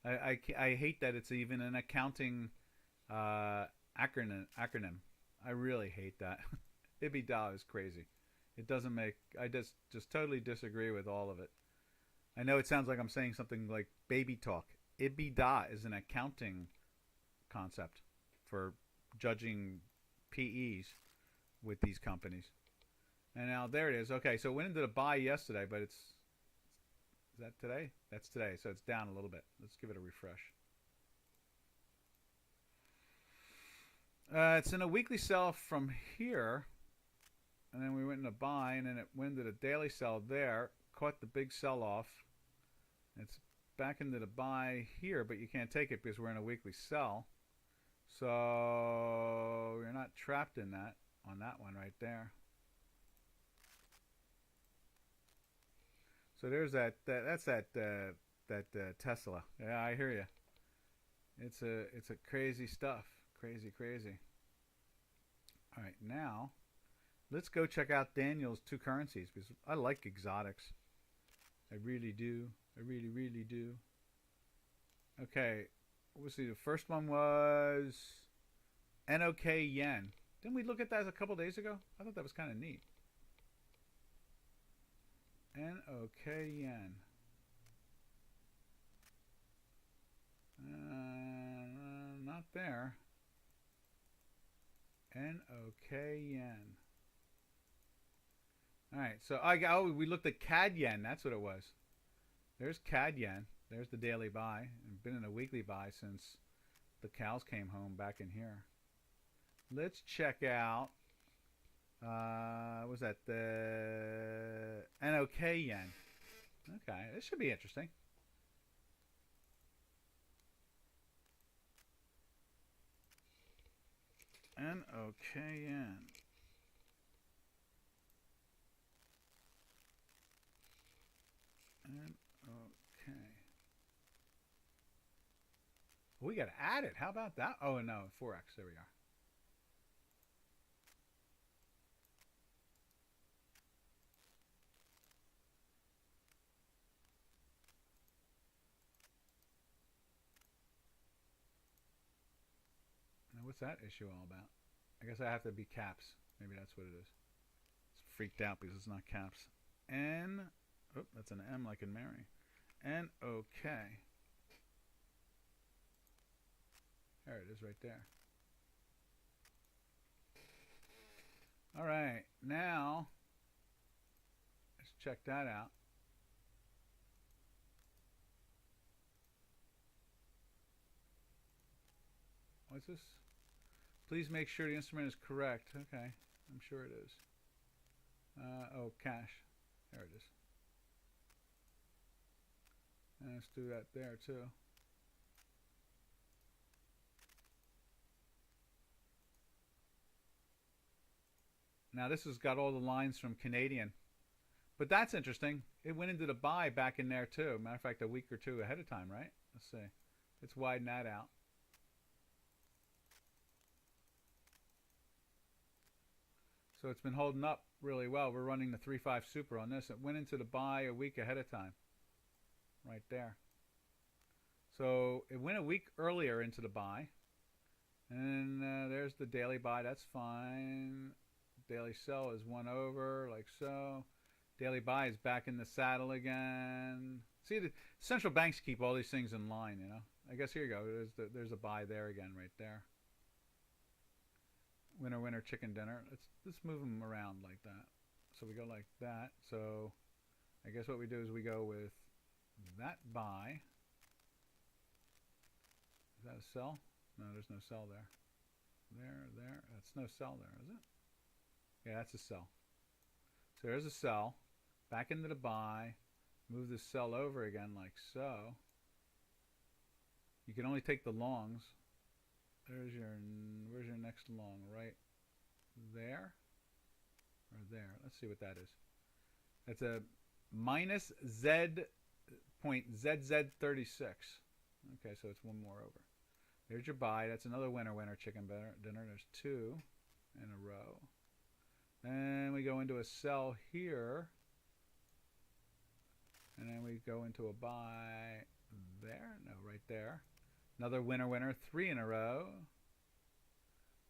I hate that it's even an accounting acronym. I really hate that. EBITDA is crazy. It doesn't make. I just totally disagree with all of it. I know it sounds like I'm saying something like baby talk. EBITDA is an accounting concept for judging PEs with these companies. And now there it is. Okay, so it went into the buy yesterday, but is that today? That's today, so it's down a little bit. Let's give it a refresh. It's in a weekly sell from here, and then we went in a buy, and then it went into the daily sell there, caught the big sell-off. It's back into the buy here, but you can't take it because we're in a weekly sell. So you're not trapped in that on that one right there. So there's that. That's that Tesla. Yeah, I hear you. It's a crazy stuff. Crazy. All right, now let's go check out Daniel's two currencies because I like exotics. I really do. I really do. Okay, let's see. The first one was NOK yen. Didn't we look at that a couple days ago? I thought that was kind of neat. NOK yen. Not there. NOK yen. All right, so we looked at CAD yen. That's what it was. There's CAD yen. There's the daily buy. I've been in a weekly buy since the cows came home back in here. Let's check out. Was that the NOK yen? Okay, this should be interesting. NOK yen. NOK We got to add it. How about that? Oh, no, 4x. There we are. Now, what's that issue all about? I guess I have to be caps. Maybe that's what it is. It's freaked out because it's not caps. N. Oh, that's an M like in Mary. N. Okay. There it is right there. All right. Now, let's check that out. What's this? Please make sure the instrument is correct. Okay. I'm sure it is. Oh, cache. There it is. And let's do that there too. Now this has got all the lines from Canadian. But that's interesting. It went into the buy back in there too. Matter of fact, a week or two ahead of time, right? Let's see. Let's widen that out. So it's been holding up really well. We're running the 3.5 Super on this. It went into the buy a week ahead of time. Right there. So it went a week earlier into the buy. And there's the daily buy. That's fine. Daily sell is 1 over, like so. Daily buy is back in the saddle again. See, the central banks keep all these things in line, you know. I guess here you go. There's a buy there again, right there. Winner, winner, chicken dinner. Let's move them around like that. So we go like that. So I guess what we do is we go with that buy. Is that a sell? No, there's no sell there. There. That's no sell there, is it? Yeah, that's a sell. So there's a sell. Back into the buy. Move the sell over again like so. You can only take the longs. Where's your next long? Right there? Or there? Let's see what that is. That's a minus Z point ZZ36. Okay, so it's one more over. There's your buy. That's another winner, winner, chicken dinner. There's 2 in a row. Then we go into a sell here. And then we go into a buy there. No, right there. Another winner, winner, 3 in a row.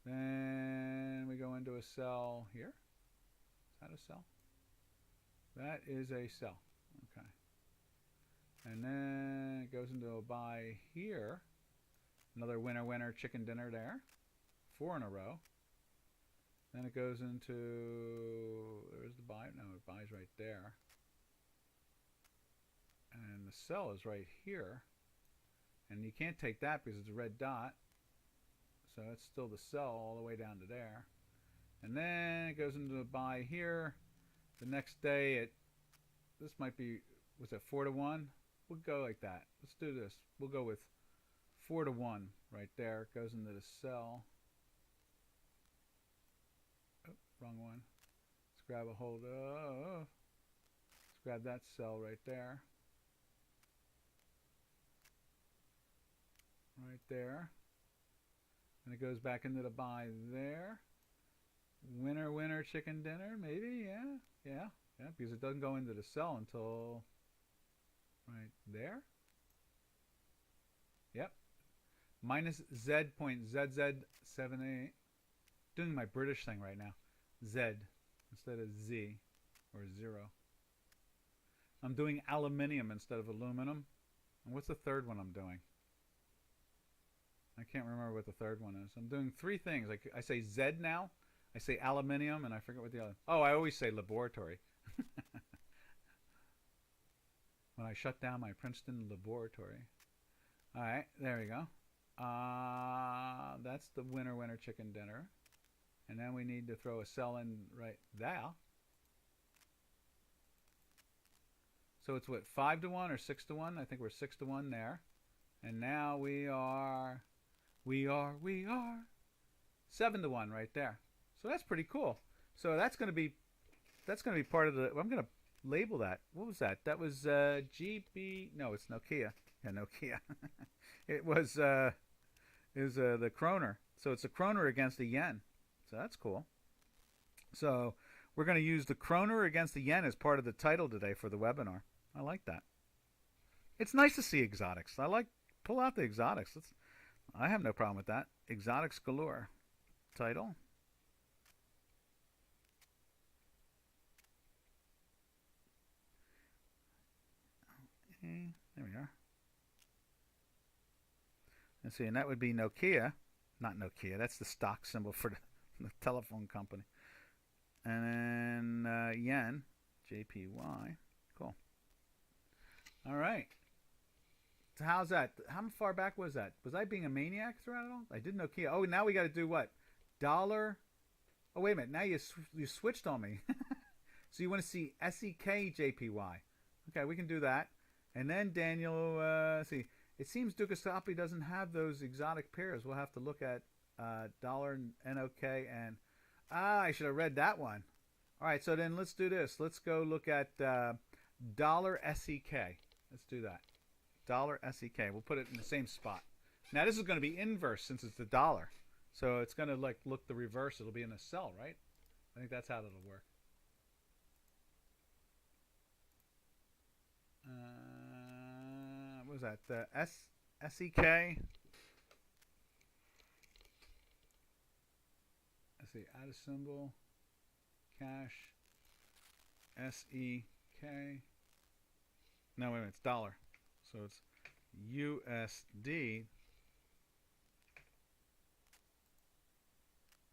Then we go into a sell here. Is that a sell? That is a sell. Okay. And then it goes into a buy here. Another winner, winner, chicken dinner there. 4 in a row. Then it goes into, there's the buy. No, it buys right there. And the sell is right here. And you can't take that because it's a red dot. So it's still the sell all the way down to there. And then it goes into the buy here. The next day, this might be, was it 4 to 1? We'll go like that. Let's do this. We'll go with 4 to 1 right there. It goes into the sell. Oh, wrong one. Let's grab a hold of. Let's grab that sell right there. Right there. And it goes back into the buy there. Winner, winner, chicken dinner, maybe, yeah, because it doesn't go into the sell until right there. Yep. Minus Z.ZZ78. Doing my British thing right now. Z instead of Z or 0. I'm doing aluminium instead of aluminum. And what's the third one I'm doing? I can't remember what the third one is. I'm doing 3 things. Like I say Z now. I say aluminium, and I forget what the other. Oh, I always say laboratory. When I shut down my Princeton laboratory. All right, there we go. That's the winner, winner, chicken dinner. And then we need to throw a sell in right there. So it's what, 5 to 1 or 6 to 1? I think we're 6 to 1 there. And now we are 7 to 1 right there. So that's pretty cool. So that's going to be part of the, I'm going to label that. What was that? That was GB, no, it's Nokia. Yeah, Nokia. It was the kroner. So it's a kroner against the yen. So that's cool. So we're going to use the kroner against the yen as part of the title today for the webinar. I like that. It's nice to see exotics. I like pull out the exotics. I have no problem with that. Exotics galore. Title. Okay, there we are. Let's see, and that would be Nokia. Not Nokia, that's the stock symbol for the telephone company. And then yen, JPY. Cool. All right. So how's that? How far back was that? Was I being a maniac throughout it all? I did Nokia. Oh, now we got to do what? Dollar. Oh, wait a minute. Now you switched on me. So you want to see SEK JPY. Okay, we can do that. And then Daniel, see, it seems Dukascopy doesn't have those exotic pairs. We'll have to look at dollar NOK and I should have read that one. All right, so then let's do this. Let's go look at dollar SEK. Let's do that. Dollar SEK. We'll put it in the same spot. Now this is going to be inverse since it's the dollar. So it's going to like look the reverse. It'll be in a cell, right? I think that's how it'll work. What was that? The SEK. Let's see. Add a symbol. Cash. SEK. No, wait a minute. It's dollar. So it's USD.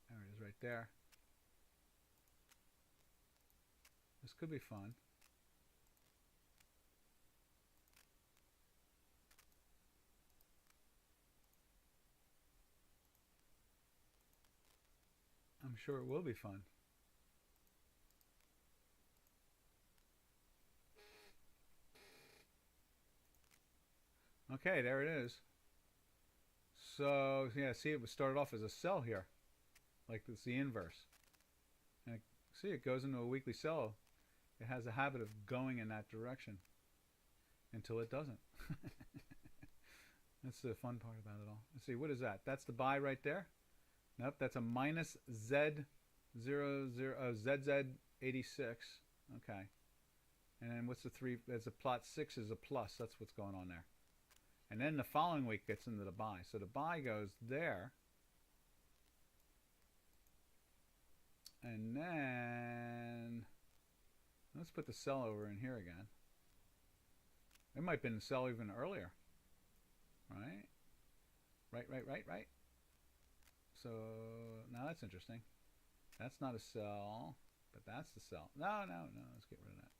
There it is right there. This could be fun. I'm sure it will be fun. Okay, there it is. So, yeah, see, it was started off as a cell here. Like it's the inverse. And see, it goes into a weekly cell. It has a habit of going in that direction until it doesn't. That's the fun part about it all. Let's see, what is that? That's the buy right there. Nope, that's a minus ZZ86. Okay. And then what's the three? There's a plot 6 is a plus. That's what's going on there. And then the following week gets into the buy. So the buy goes there. And then let's put the sell over in here again. It might have been the sell even earlier. Right? Right. So now that's interesting. That's not a sell, but that's the sell. No. Let's get rid of that.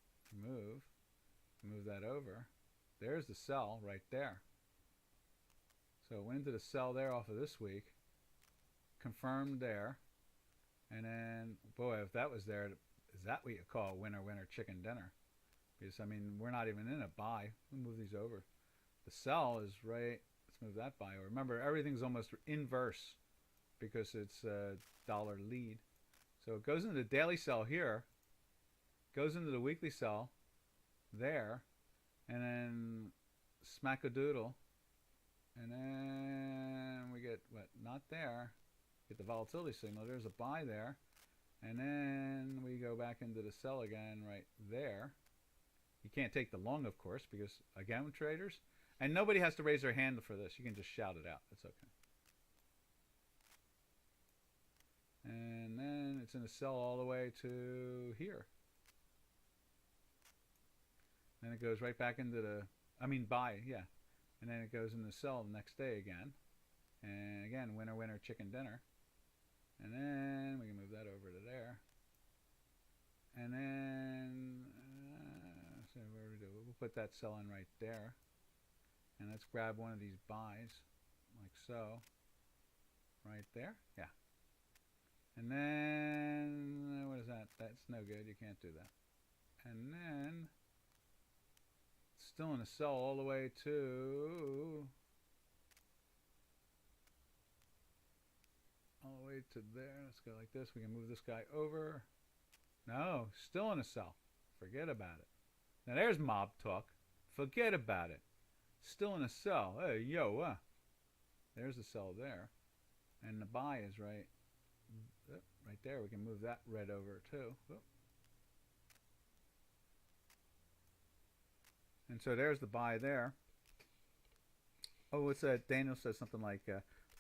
Move that over. There's the sell right there. So it went into the sell there off of this week. Confirmed there. And then, boy, if that was there, is that what you call winner, chicken dinner? Because, I mean, we're not even in a buy. We'll move these over. The sell is right. Let's move that buy over. Remember, everything's almost inverse because it's a dollar lead. So it goes into the daily sell here, goes into the weekly sell there, and then smack-a-doodle. And then we get, what, not there. Get the volatility signal. There's a buy there. And then we go back into the sell again right there. You can't take the long, of course, because, again, traders, and nobody has to raise their hand for this. You can just shout it out. It's okay. And then it's in the sell all the way to here. Then it goes right back into the, buy, yeah. And then it goes in the sell the next day again. And again, winner, chicken dinner. And then we can move that over to there. And then, so what do we do? We'll put that sell in right there. And let's grab one of these buys, like so. Right there, yeah. And then, what is that? That's no good, you can't do that. And then, still in a sell all the way to there. Let's go like this. We can move this guy over. No, still in a sell. Forget about it. Now there's mob talk. Forget about it. still in a sell. Hey, yo, there's the sell there. And the buy is right there. We can move that red over too. And so there's the buy there. Oh, what's that? Daniel says something like,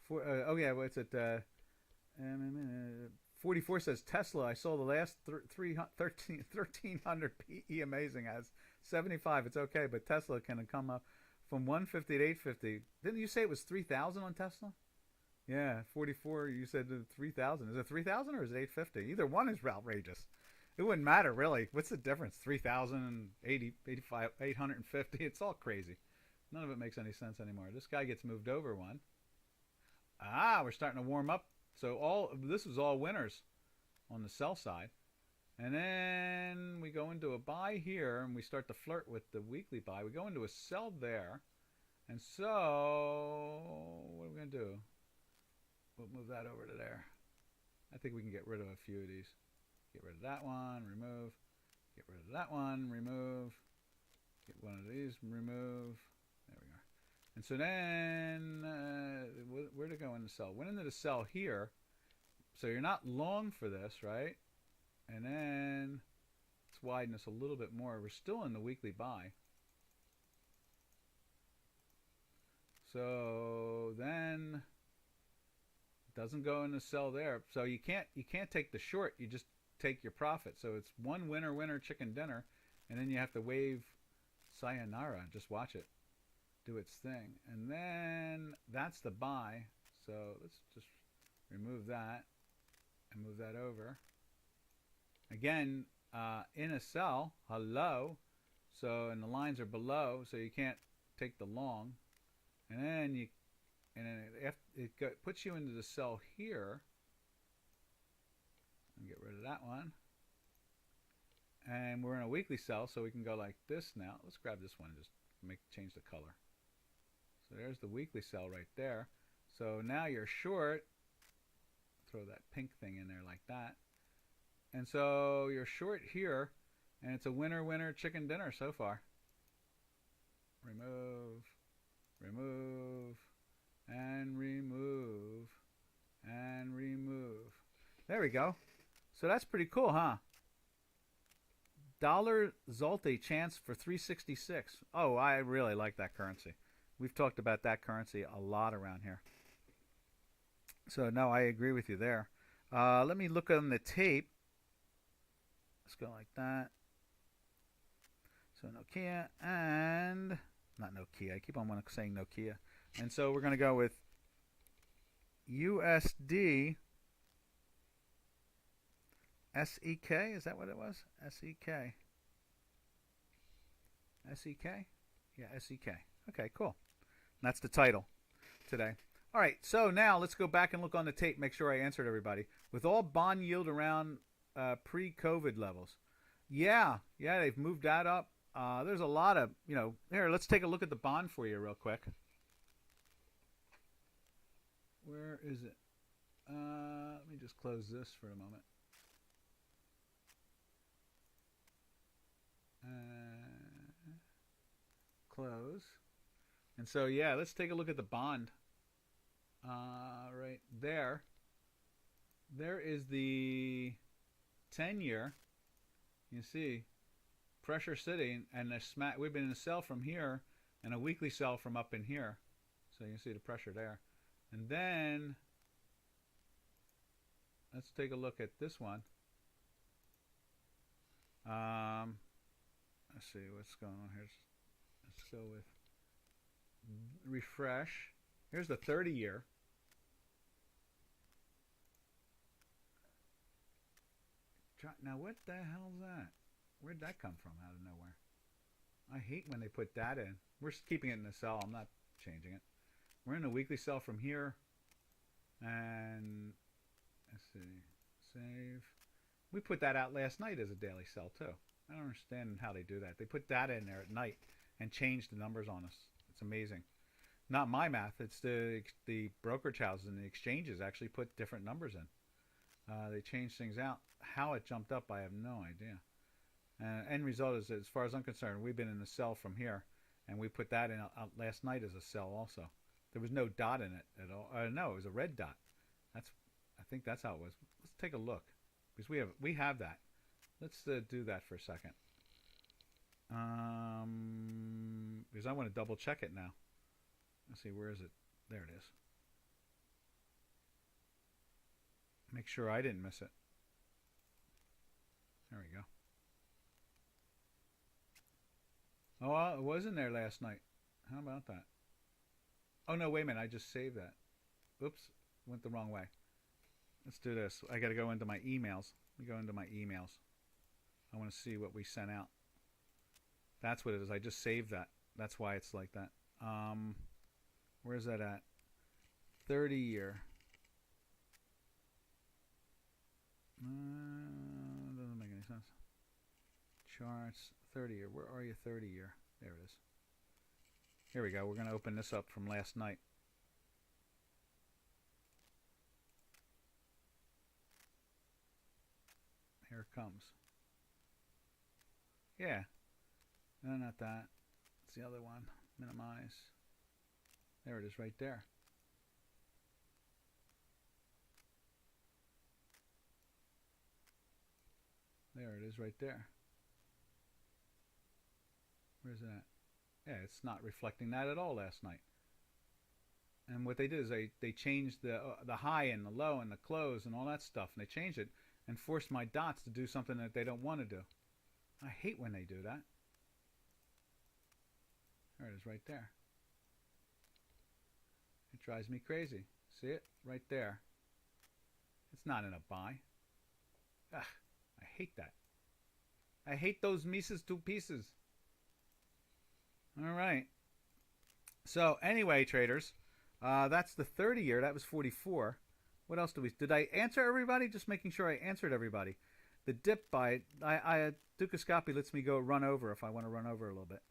oh yeah, what's it? 44 says Tesla. I saw the last 1300 PE amazing as 75. It's okay, but Tesla can come up from 150 to 850. Didn't you say it was 3,000 on Tesla? Yeah, 44. You said 3,000. Is it 3,000 or is it 850? Either one is outrageous. It wouldn't matter really. What's the difference? 3,000 and 85, 850. It's all crazy. None of it makes any sense anymore. This guy gets moved over one. We're starting to warm up. So this is all winners on the sell side. And then we go into a buy here and we start to flirt with the weekly buy. We go into a sell there. And so what are we going to do? We'll move that over to there. I think we can get rid of a few of these. Get rid of that one, remove. Get rid of that one, remove. Get one of these, remove. There we are. And so then, where to go in the sell? Went into the sell here. So you're not long for this, right? And then let's widen this a little bit more. We're still in the weekly buy. So then it doesn't go in the sell there. So you can't take the short. You just take your profit. So it's one winner, winner, chicken dinner, and then you have to wave sayonara. Just watch it do its thing. And then that's the buy. So let's just remove that and move that over. Again, in a sell, hello. So, and the lines are below, so you can't take the long. And then it puts you into the sell here. And get rid of that one. And we're in a weekly sell, so we can go like this now. Let's grab this one and just change the color. So there's the weekly sell right there. So now you're short. Throw that pink thing in there like that. And so you're short here, and it's a winner, winner, chicken dinner so far. Remove, remove, and remove, and remove. There we go. So that's pretty cool, huh? Dollar Zolte chance for 366. Oh, I really like that currency. We've talked about that currency a lot around here. So, no, I agree with you there. Let me look on the tape. Let's go like that. So, Nokia and... Not Nokia. I keep on saying Nokia. And so we're going to go with USD SEK. Is that what it was? SEK. SEK? Yeah, SEK. Okay, cool. And that's the title today. All right, so now let's go back and look on the tape, make sure I answered everybody. With all bond yield around pre-COVID levels. Yeah, they've moved that up. There's a lot of, here, let's take a look at the bond for you real quick. Where is it? Let me just close this for a moment. Close. And so, yeah, let's take a look at the bond. Right there. There is the 10-year. You see, pressure sitting, and we've been in a sell from here and a weekly sell from up in here. So you can see the pressure there. And then let's take a look at this one. Let's see what's going on here. Let's go with refresh. Here's the 30-year. Now what the hell is that? Where'd that come from out of nowhere? I hate when they put that in. We're keeping it in the cell. I'm not changing it. We're in a weekly cell from here. And let's see. Save. We put that out last night as a daily cell too. I don't understand how they do that. They put data in there at night and change the numbers on us. It's amazing. Not my math. It's the brokerage houses and the exchanges actually put different numbers in. They change things out. How it jumped up, I have no idea. End result is, as far as I'm concerned, we've been in the sell from here. and we put that in out last night as a sell also. There was no dot in it at all. No, it was a red dot. I think that's how it was. Let's take a look because we have that. Let's do that for a second. Because I want to double check it now. Let's see, where is it? There it is. Make sure I didn't miss it. There we go. Oh, well, it was in there last night. How about that? Oh, no, wait a minute. I just saved that. Oops, went the wrong way. Let's do this. I got to go into my emails. Let me go into my emails. I want to see what we sent out. That's what it is. I just saved that. That's why it's like that. Where's that at? 30-year. Doesn't make any sense. Charts. 30-year. Where are you? 30-year. There it is. Here we go. We're going to open this up from last night. Here it comes. Yeah. No, not that. It's the other one. Minimize. There it is right there. There it is right there. Where's that? Yeah, it's not reflecting that at all last night. And what they did is they changed the high and the low and the close and all that stuff, and they changed it and forced my dots to do something that they don't want to do. I hate when they do that. There it is right there. It drives me crazy. See it? Right there. It's not in a buy. Ugh, I hate that. I hate those Mises 2 pieces. All right. So anyway, traders, that's the 30-year. That was 44. What else did I answer everybody? Just making sure I answered everybody. The dip buy, Dukascopy lets me go run over if I want to run over a little bit.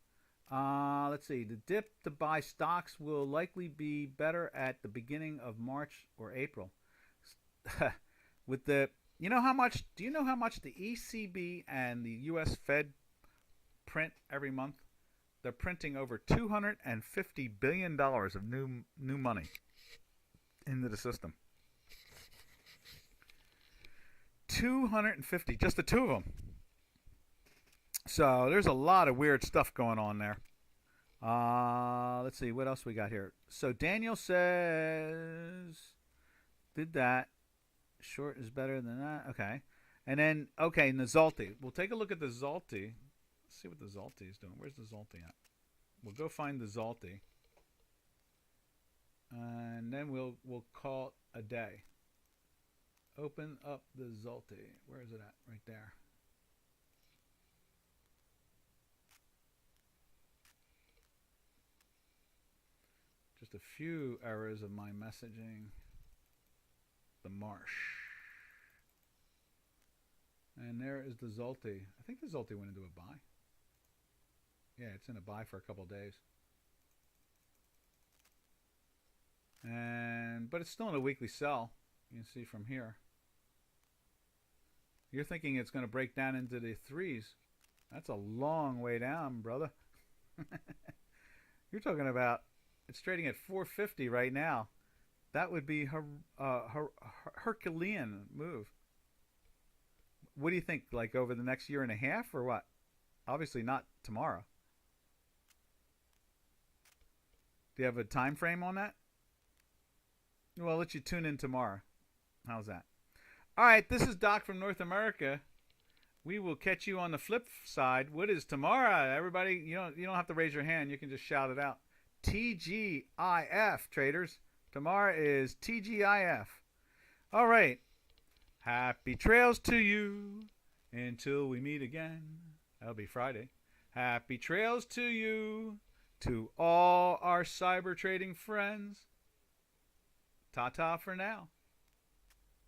Let's see. The dip to buy stocks will likely be better at the beginning of March or April. With the, you know how much? Do you know how much the ECB and the U.S. Fed print every month? They're printing over $250 billion of new money into the system. 250, just the two of them. So there's a lot of weird stuff going on there. Let's see, what else we got here? So Daniel says, did that. Short is better than that. Okay. And then, okay, and the Zalti. We'll take a look at the Zalti. Let's see what the Zalti is doing. Where's the Zalti at? We'll go find the Zalti. And then we'll call it a day. Open up the Zalti. Where is it at? Right there. Just a few errors of my messaging. The Marsh. And there is the Zalti. I think the Zalti went into a buy. Yeah, it's in a buy for a couple of days. But it's still in a weekly sell. You can see from here. You're thinking it's going to break down into the threes. That's a long way down, brother. You're talking about it's trading at 450 right now. That would be Herculean move. What do you think? Like over the next year and a half or what? Obviously not tomorrow. Do you have a time frame on that? Well, I'll let you tune in tomorrow. How's that? All right, this is Doc from North America. We will catch you on the flip side. What is tomorrow? Everybody, you don't have to raise your hand. You can just shout it out. TGIF, traders. Tomorrow is TGIF. All right. Happy trails to you until we meet again. That'll be Friday. Happy trails to you, to all our cyber trading friends. Ta-ta for now.